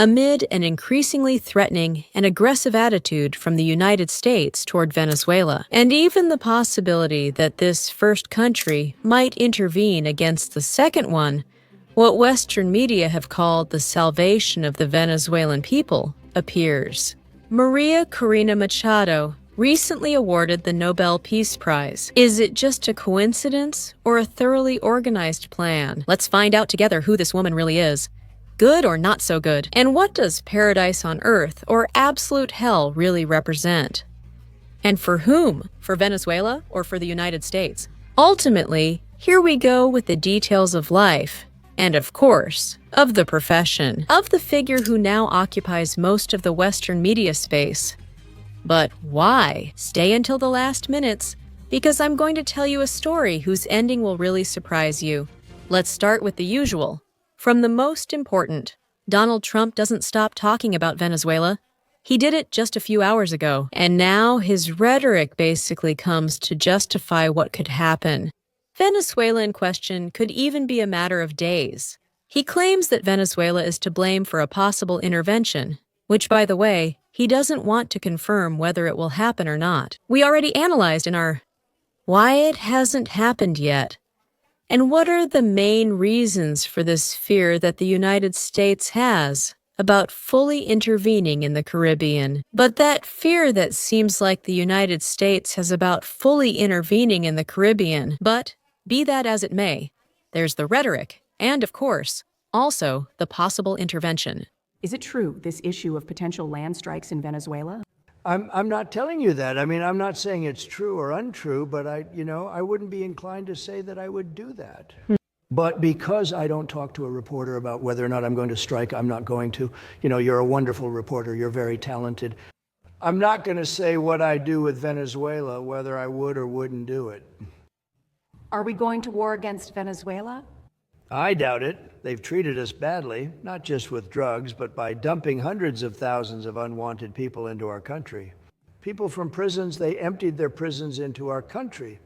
amid an increasingly threatening and aggressive attitude from the United States toward Venezuela, and even the possibility that this first country might intervene against the second one, what Western media have called the salvation of the Venezuelan people, appears. María Corina Machado recently awarded the Nobel Peace Prize. Is it just a coincidence or a thoroughly organized plan? Let's find out together who this woman really is. Good or not so good? And what does paradise on earth or absolute hell really represent? And for whom? For Venezuela or for the United States? Ultimately, here we go with the details of life, and of course, of the profession, of the figure who now occupies most of the Western media space. But why? Stay until the last minutes, because I'm going to tell you a story whose ending will really surprise you. Let's start with the usual. From the most important, Donald Trump doesn't stop talking about Venezuela. He did it just a few hours ago, and now his rhetoric basically comes to justify what could happen. Venezuela in question could even be a matter of days. He claims that Venezuela is to blame for a possible intervention, which, by the way, he doesn't want to confirm whether it will happen or not. We already analyzed in our Why It Hasn't Happened Yet. And what are the main reasons for this fear that the United States has about fully intervening in the Caribbean? But that fear that seems like the United States has about fully intervening in the Caribbean. But be that as it may, there's the rhetoric, and of course, also the possible intervention. Is it true, this issue of potential land strikes in Venezuela? I'm not telling you that. I mean, I'm not saying it's true or untrue, but I wouldn't be inclined to say that I would do that. But because I don't talk to a reporter about whether or not I'm going to strike, I'm not going to. You're a wonderful reporter. You're very talented. I'm not going to say what I do with Venezuela, whether I would or wouldn't do it. Are we going to war against Venezuela? I doubt it. They've treated us badly, not just with drugs, but by dumping hundreds of thousands of unwanted people into our country. People from prisons, they emptied their prisons into our country.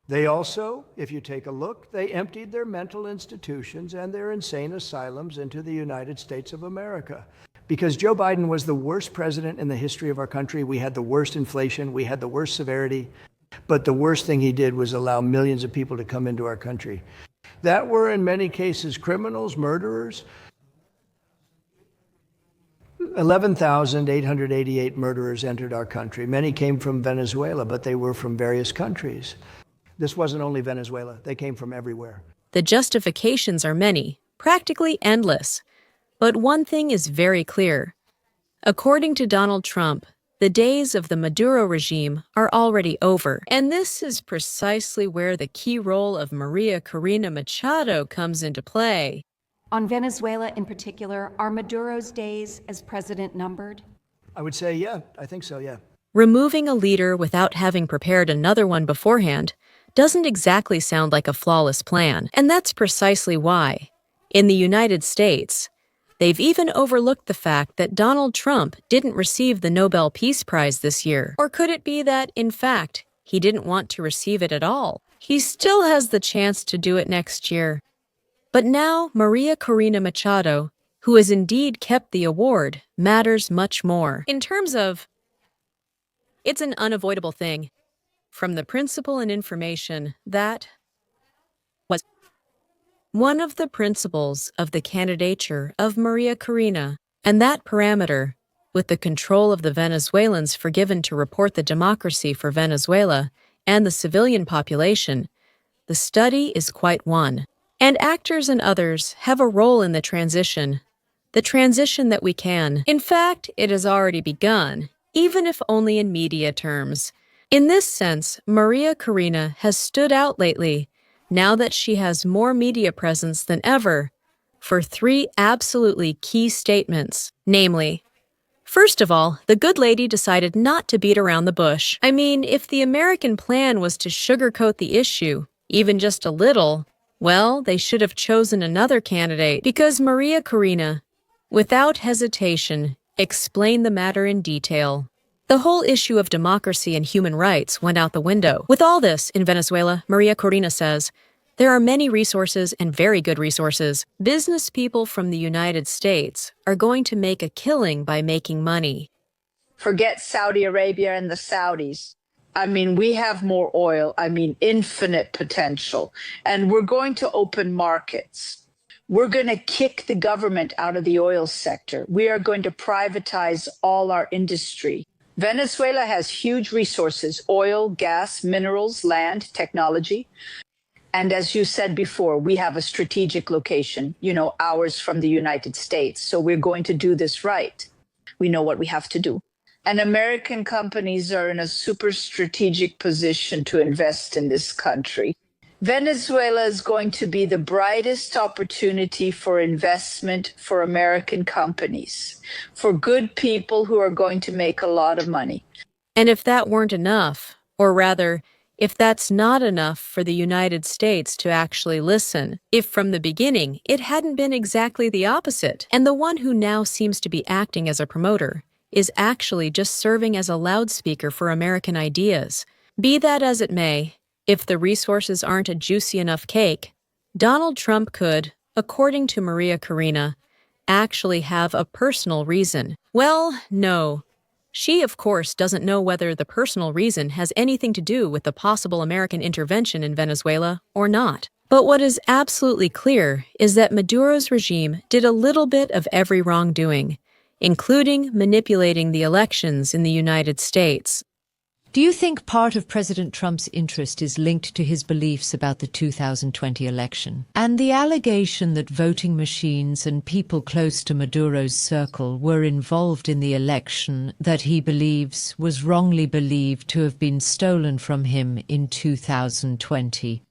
They also, if you take a look, they emptied their mental institutions and their insane asylums into the United States of America. Because Joe Biden was the worst president in the history of our country. We had the worst inflation, we had the worst severity, but the worst thing he did was allow millions of people to come into our country that were in many cases criminals, murderers. 11,888 murderers entered our country. Many came from Venezuela, but they were from various countries. This wasn't only Venezuela. They came from everywhere. The justifications are many, practically endless. But one thing is very clear. According to Donald Trump, the days of the Maduro regime are already over, and this is precisely where the key role of María Corina Machado comes into play. On Venezuela in particular, are Maduro's days as president numbered? I would say, yeah, I think so, yeah. Removing a leader without having prepared another one beforehand doesn't exactly sound like a flawless plan, and that's precisely why, in the United States, they've even overlooked the fact that Donald Trump didn't receive the Nobel Peace Prize this year. Or could it be that, in fact, he didn't want to receive it at all? He still has the chance to do it next year. But now, María Corina Machado, who has indeed kept the award, matters much more. In terms of, it's an unavoidable thing. From the principle and information that was one of the principles of the candidature of María Corina, and that parameter, with the control of the Venezuelans forgiven to report the democracy for Venezuela and the civilian population, the study is quite one. And actors and others have a role in the transition that we can. In fact, it has already begun, even if only in media terms. In this sense, María Corina has stood out lately, now that she has more media presence than ever, for three absolutely key statements. Namely, first of all, the good lady decided not to beat around the bush. I mean, if the American plan was to sugarcoat the issue, even just a little, well, they should have chosen another candidate, because María Corina, without hesitation, explained the matter in detail. The whole issue of democracy and human rights went out the window. With all this, in Venezuela, María Corina says, There are many resources and very good resources. Business people from the United States are going to make a killing by making money. Forget Saudi Arabia and the Saudis. I mean, we have more oil, infinite potential, and we're going to open markets. We're going to kick the government out of the oil sector. We are going to privatize all our industry. Venezuela has huge resources: oil, gas, minerals, land, technology. And as you said before, we have a strategic location, hours from the United States. So we're going to do this right. We know what we have to do. And American companies are in a super strategic position to invest in this country. Venezuela is going to be the brightest opportunity for investment for American companies, for good people who are going to make a lot of money. And if that weren't enough, or rather, if that's not enough for the United States to actually listen, if from the beginning it hadn't been exactly the opposite, and the one who now seems to be acting as a promoter is actually just serving as a loudspeaker for American ideas. Be that as it may, if the resources aren't a juicy enough cake, Donald Trump could, according to Maria Corina, actually have a personal reason. Well, no. She, of course, doesn't know whether the personal reason has anything to do with the possible American intervention in Venezuela or not. But what is absolutely clear is that Maduro's regime did a little bit of every wrongdoing, including manipulating the elections in the United States. Do you think part of President Trump's interest is linked to his beliefs about the 2020 election and the allegation that voting machines and people close to Maduro's circle were involved in the election that he believes was wrongly believed to have been stolen from him in 2020?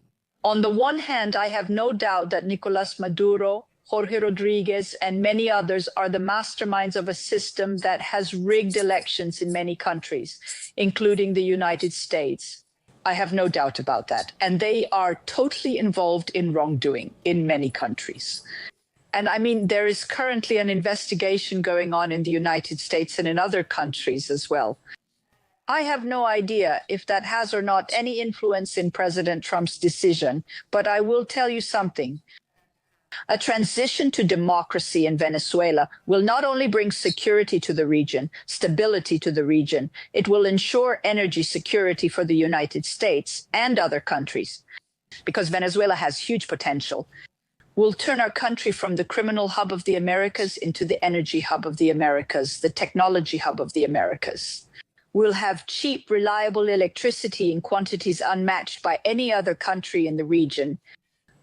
On the one hand, I have no doubt that Nicolas Maduro, Jorge Rodriguez, and many others are the masterminds of a system that has rigged elections in many countries, including the United States. I have no doubt about that. And they are totally involved in wrongdoing in many countries. And there is currently an investigation going on in the United States and in other countries as well. I have no idea if that has or not any influence in President Trump's decision, but I will tell you something. A transition to democracy in Venezuela will not only bring security to the region, stability to the region, it will ensure energy security for the United States and other countries, because Venezuela has huge potential. We'll turn our country from the criminal hub of the Americas into the energy hub of the Americas, the technology hub of the Americas. We'll have cheap, reliable electricity in quantities unmatched by any other country in the region.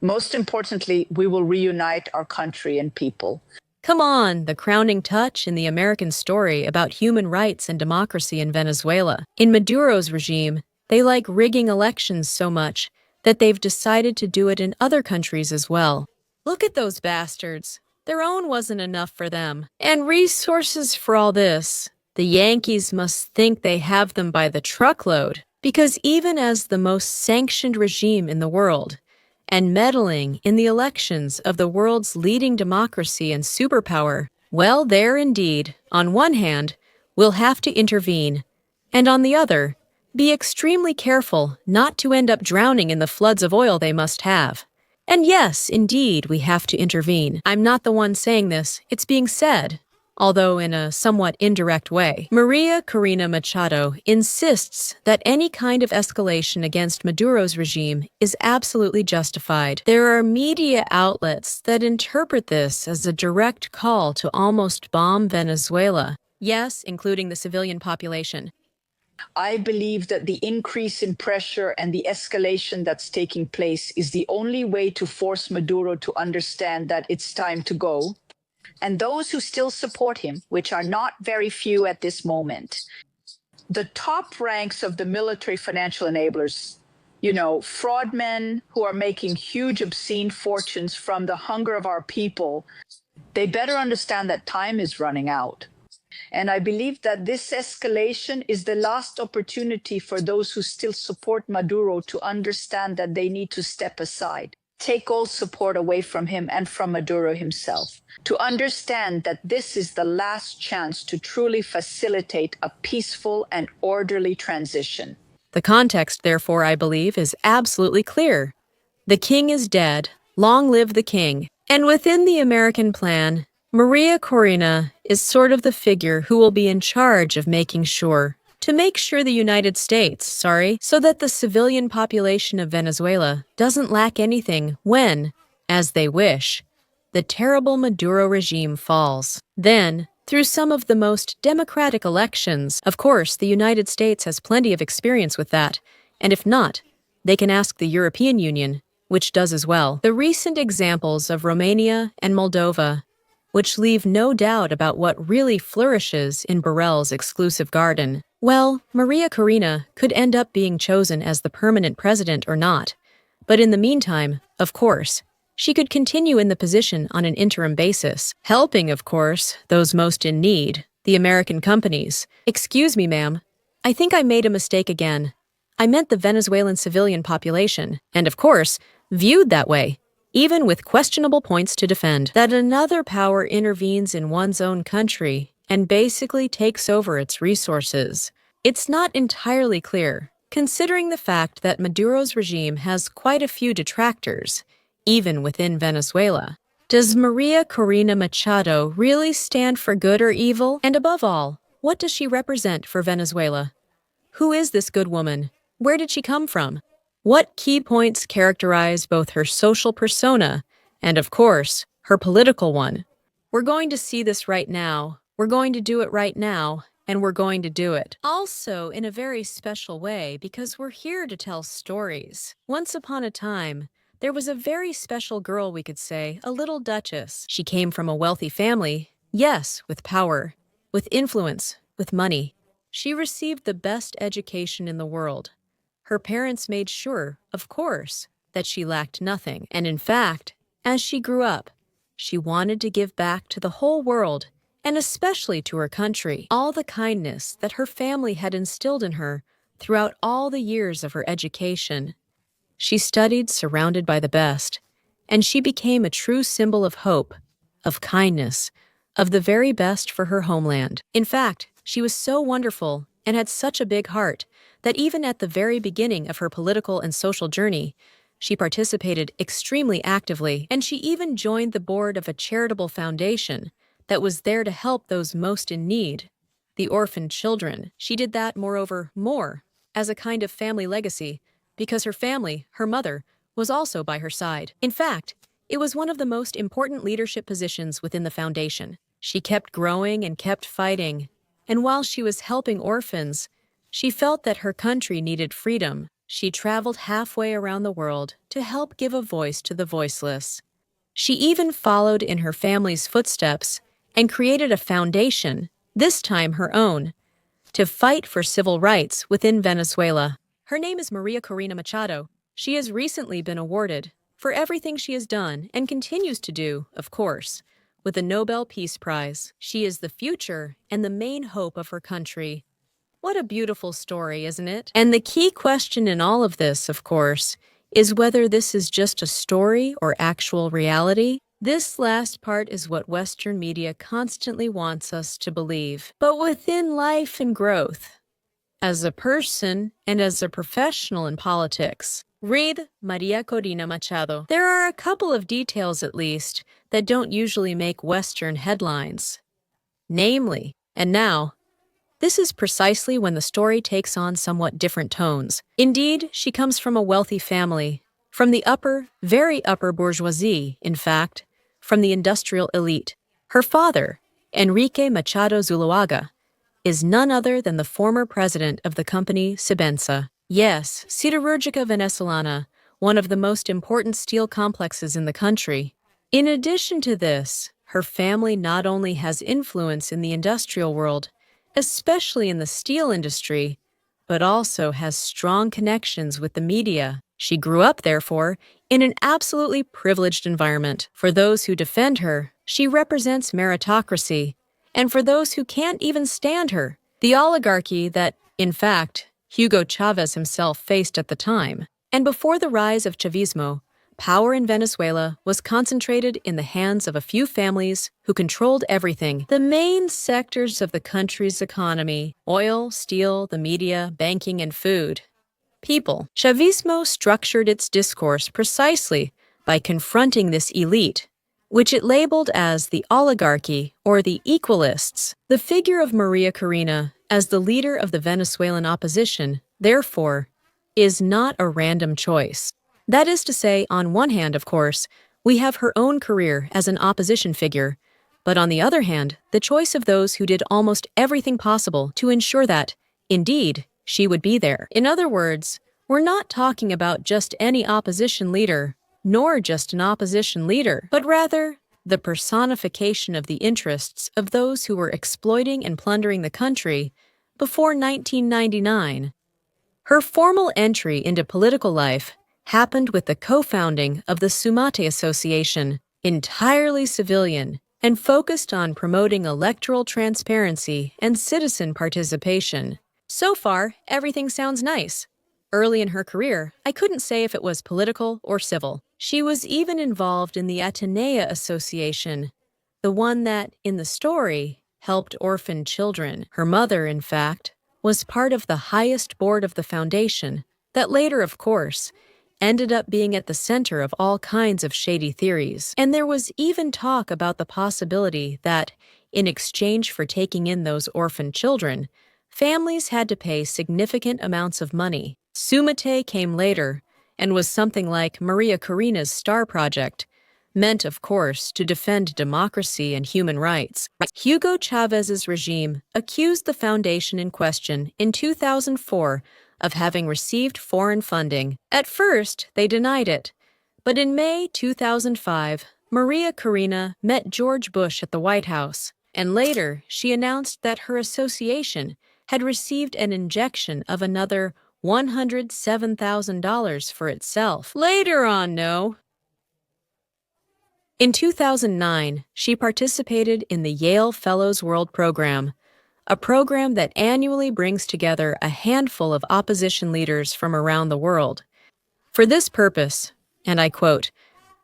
Most importantly, we will reunite our country and people. Come on, the crowning touch in the American story about human rights and democracy in Venezuela. In Maduro's regime, they like rigging elections so much that they've decided to do it in other countries as well. Look at those bastards. Their own wasn't enough for them. And resources for all this. The Yankees must think they have them by the truckload. Because even as the most sanctioned regime in the world, and meddling in the elections of the world's leading democracy and superpower, well, there indeed, on one hand, we'll have to intervene, and on the other, be extremely careful not to end up drowning in the floods of oil they must have. And yes, indeed, we have to intervene. I'm not the one saying this, it's being said, although in a somewhat indirect way. Maria Corina Machado insists that any kind of escalation against Maduro's regime is absolutely justified. There are media outlets that interpret this as a direct call to almost bomb Venezuela. Yes, including the civilian population. I believe that the increase in pressure and the escalation that's taking place is the only way to force Maduro to understand that it's time to go. And those who still support him, which are not very few at this moment, the top ranks of the military financial enablers, fraud men who are making huge, obscene fortunes from the hunger of our people, they better understand that time is running out. And I believe that this escalation is the last opportunity for those who still support Maduro to understand that they need to step aside, take all support away from him and from Maduro himself, to understand that this is the last chance to truly facilitate a peaceful and orderly transition. The context, therefore, I believe, is absolutely clear. The king is dead. Long live the king. And within the American plan, Maria Corina is sort of the figure who will be in charge of making sure the United States, so that the civilian population of Venezuela doesn't lack anything when, as they wish, the terrible Maduro regime falls. Then, through some of the most democratic elections, of course, the United States has plenty of experience with that, and if not, they can ask the European Union, which does as well. The recent examples of Romania and Moldova, which leave no doubt about what really flourishes in Borrell's exclusive garden. Well, Maria Corina could end up being chosen as the permanent president or not, but in the meantime, of course, she could continue in the position on an interim basis, helping, of course, those most in need, the American companies. Excuse me, ma'am. I think I made a mistake again. I meant the Venezuelan civilian population, and of course, viewed that way, even with questionable points to defend. That another power intervenes in one's own country and basically takes over its resources. It's not entirely clear, considering the fact that Maduro's regime has quite a few detractors, even within Venezuela. Does Maria Corina Machado really stand for good or evil? And above all, what does she represent for Venezuela? Who is this good woman? Where did she come from? What key points characterize both her social persona and, of course, her political one? We're going to see this right now. We're going to do it right now, and we're going to do it. Also, in a very special way, because we're here to tell stories. Once upon a time, there was a very special girl, we could say, a little duchess. She came from a wealthy family, yes, with power, with influence, with money. She received the best education in the world. Her parents made sure, of course, that she lacked nothing. And in fact, as she grew up, she wanted to give back to the whole world, and especially to her country, all the kindness that her family had instilled in her throughout all the years of her education. She studied surrounded by the best, and she became a true symbol of hope, of kindness, of the very best for her homeland. In fact, she was so wonderful and had such a big heart that even at the very beginning of her political and social journey, she participated extremely actively, and she even joined the board of a charitable foundation that was there to help those most in need, the orphaned children. She did that, moreover, as a kind of family legacy, because her family, her mother, was also by her side. In fact, it was one of the most important leadership positions within the foundation. She kept growing and kept fighting, and while she was helping orphans, she felt that her country needed freedom. She traveled halfway around the world to help give a voice to the voiceless. She even followed in her family's footsteps and created a foundation, this time her own, to fight for civil rights within Venezuela. Her name is Maria Corina Machado. She has recently been awarded for everything she has done and continues to do, of course, with the Nobel Peace Prize. She is the future and the main hope of her country. What a beautiful story, isn't it? And the key question in all of this, of course, is whether this is just a story or actual reality. This last part is what Western media constantly wants us to believe. But within life and growth, as a person and as a professional in politics, read María Corina Machado. There are a couple of details, at least, that don't usually make Western headlines. Namely, and now, this is precisely when the story takes on somewhat different tones. Indeed, she comes from a wealthy family, from the upper, very upper bourgeoisie, in fact, from the industrial elite. Her father, Enrique Machado Zuluaga, is none other than the former president of the company Sibenza. Yes, Siderúrgica Venezolana, one of the most important steel complexes in the country. In addition to this, her family not only has influence in the industrial world, especially in the steel industry, but also has strong connections with the media. She grew up, therefore, in an absolutely privileged environment. For those who defend her, she represents meritocracy, and for those who can't even stand her, the oligarchy that, in fact, Hugo Chavez himself faced at the time. And before the rise of Chavismo, power in Venezuela was concentrated in the hands of a few families who controlled everything. The main sectors of the country's economy: oil, steel, the media, banking, and food. people. Chavismo structured its discourse precisely by confronting this elite, which it labeled as the oligarchy or the equalists. The figure of Maria Corina as the leader of the Venezuelan opposition, therefore, is not a random choice. That is to say, on one hand, of course, we have her own career as an opposition figure, but on the other hand, the choice of those who did almost everything possible to ensure that, indeed, she would be there. In other words, we're not talking about just any opposition leader, nor just an opposition leader, but rather the personification of the interests of those who were exploiting and plundering the country before 1999. Her formal entry into political life happened with the co-founding of the Sumate Association, entirely civilian and focused on promoting electoral transparency and citizen participation. So far, everything sounds nice. Early in her career, I couldn't say if it was political or civil. She was even involved in the Atenea Association, the one that, in the story, helped orphan children. Her mother, in fact, was part of the highest board of the foundation that later, of course, ended up being at the center of all kinds of shady theories. And there was even talk about the possibility that, in exchange for taking in those orphan children, families had to pay significant amounts of money. Sumate came later and was something like Maria Corina's star project, meant, of course, to defend democracy and human rights. Hugo Chávez's regime accused the foundation in question in 2004 of having received foreign funding. At first, they denied it, but in May 2005, Maria Corina met George Bush at the White House, and later she announced that her association had received an injection of another $107,000 for itself. Later on, no. In 2009, she participated in the Yale Fellows World Program, a program that annually brings together a handful of opposition leaders from around the world. For this purpose, and I quote,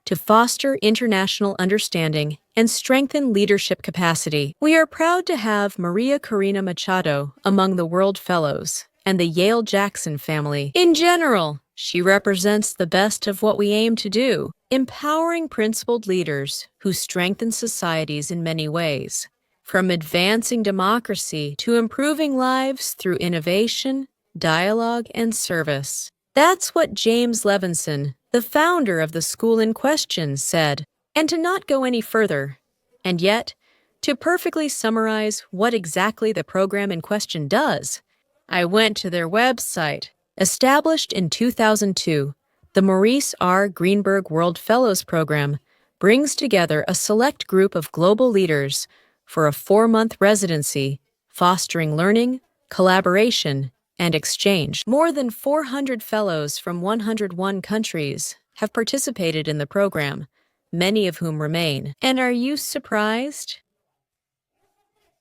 to foster international understanding and strengthen leadership capacity, we are proud to have Maria Corina Machado among the World Fellows and the Yale-Jackson family. In general, she represents the best of what we aim to do, empowering principled leaders who strengthen societies in many ways, from advancing democracy to improving lives through innovation, dialogue, and service. That's what James Levinson, the founder of the school in question, said. And to not go any further, and yet, to perfectly summarize what exactly the program in question does, I went to their website. Established in 2002, the Maurice R. Greenberg World Fellows Program brings together a select group of global leaders for a 4-month residency, fostering learning, collaboration, and exchange. More than 400 fellows from 101 countries have participated in the program, many of whom remain. And are you surprised?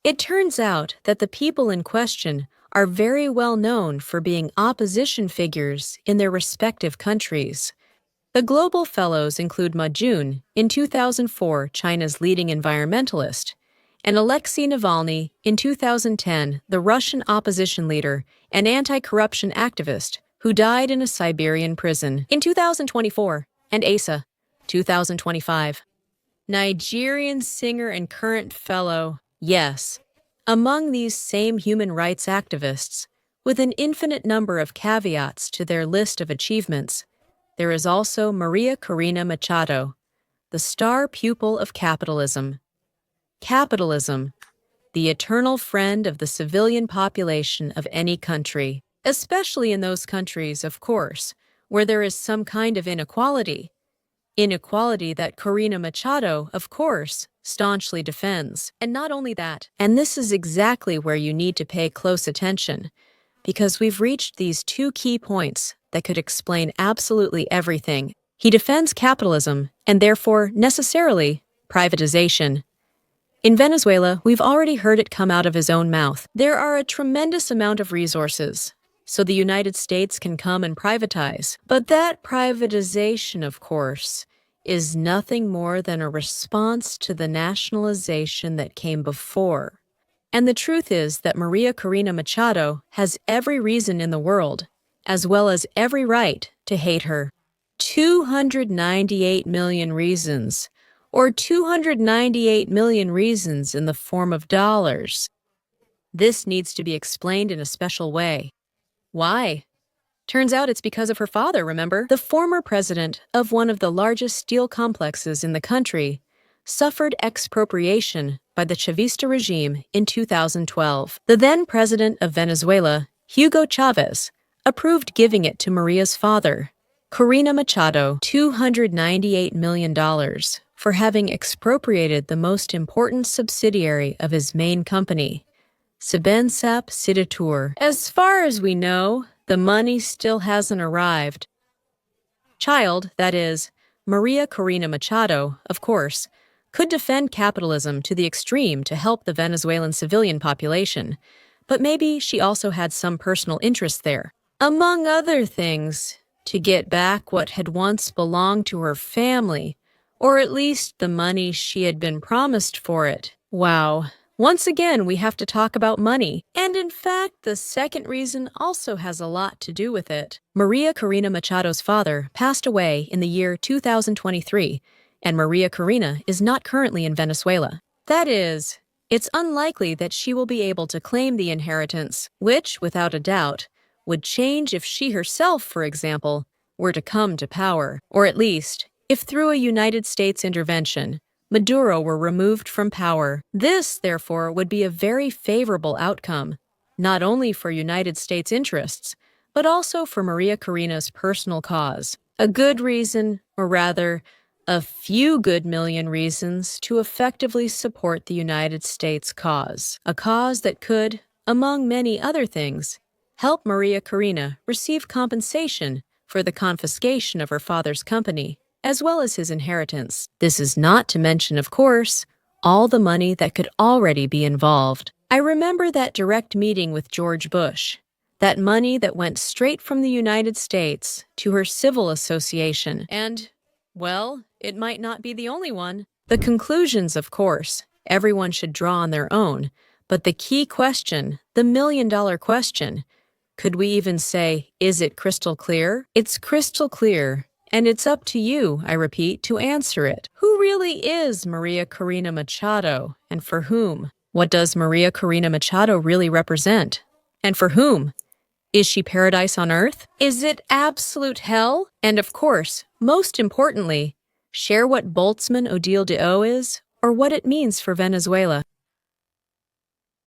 It turns out that the people in question are very well known for being opposition figures in their respective countries. The global fellows include Ma Jun, in 2004 China's leading environmentalist, and Alexei Navalny, in 2010 the Russian opposition leader and anti-corruption activist who died in a Siberian prison, in 2024, and Asa, 2025. Nigerian singer and current fellow, yes. Among these same human rights activists, with an infinite number of caveats to their list of achievements, there is also Maria Corina Machado, the star pupil of capitalism. Capitalism, the eternal friend of the civilian population of any country, especially in those countries, of course, where there is some kind of inequality. Inequality that Corina Machado, of course, staunchly defends. And not only that, and this is exactly where you need to pay close attention, because we've reached these two key points that could explain absolutely everything. He defends capitalism, and therefore, necessarily, privatization. In Venezuela, we've already heard it come out of his own mouth. There are a tremendous amount of resources, so the United States can come and privatize. But that privatization, of course, is nothing more than a response to the nationalization that came before. And the truth is that Maria Corina Machado has every reason in the world, as well as every right to hate her. 298 million reasons, or 298 million reasons in the form of dollars. This needs to be explained in a special way. Why? Turns out it's because of her father, remember? The former president of one of the largest steel complexes in the country suffered expropriation by the Chavista regime in 2012. The then president of Venezuela, Hugo Chavez, approved giving it to Maria's father, Corina Machado, $298 million for having expropriated the most important subsidiary of his main company, Sibensap Sidatur. As far as we know, the money still hasn't arrived. Child, that is, Maria Corina Machado, of course, could defend capitalism to the extreme to help the Venezuelan civilian population, but maybe she also had some personal interest there. Among other things, to get back what had once belonged to her family, or at least the money she had been promised for it. Wow. Once again, we have to talk about money. And in fact, the second reason also has a lot to do with it. Maria Corina Machado's father passed away in the year 2023, and Maria Corina is not currently in Venezuela. That is, it's unlikely that she will be able to claim the inheritance, which, without a doubt, would change if she herself, for example, were to come to power, or at least, if through a United States intervention, Maduro were removed from power. This, therefore, would be a very favorable outcome, not only for United States interests, but also for Maria Corina's personal cause. A good reason, or rather, a few good million reasons to effectively support the United States cause. A cause that could, among many other things, help Maria Corina receive compensation for the confiscation of her father's company, as well as his inheritance. This is not to mention, of course, all the money that could already be involved. I remember that direct meeting with George Bush, that money that went straight from the United States to her civil association. And, well, it might not be the only one. The conclusions, of course, everyone should draw on their own, but the key question, the million-dollar question, could we even say, is it crystal clear? It's crystal clear. And it's up to you, I repeat, to answer it. Who really is Maria Corina Machado, and for whom? What does Maria Corina Machado really represent? And for whom? Is she paradise on earth? Is it absolute hell? And of course, most importantly, share what Boltzmann Odile de O is, or what it means for Venezuela.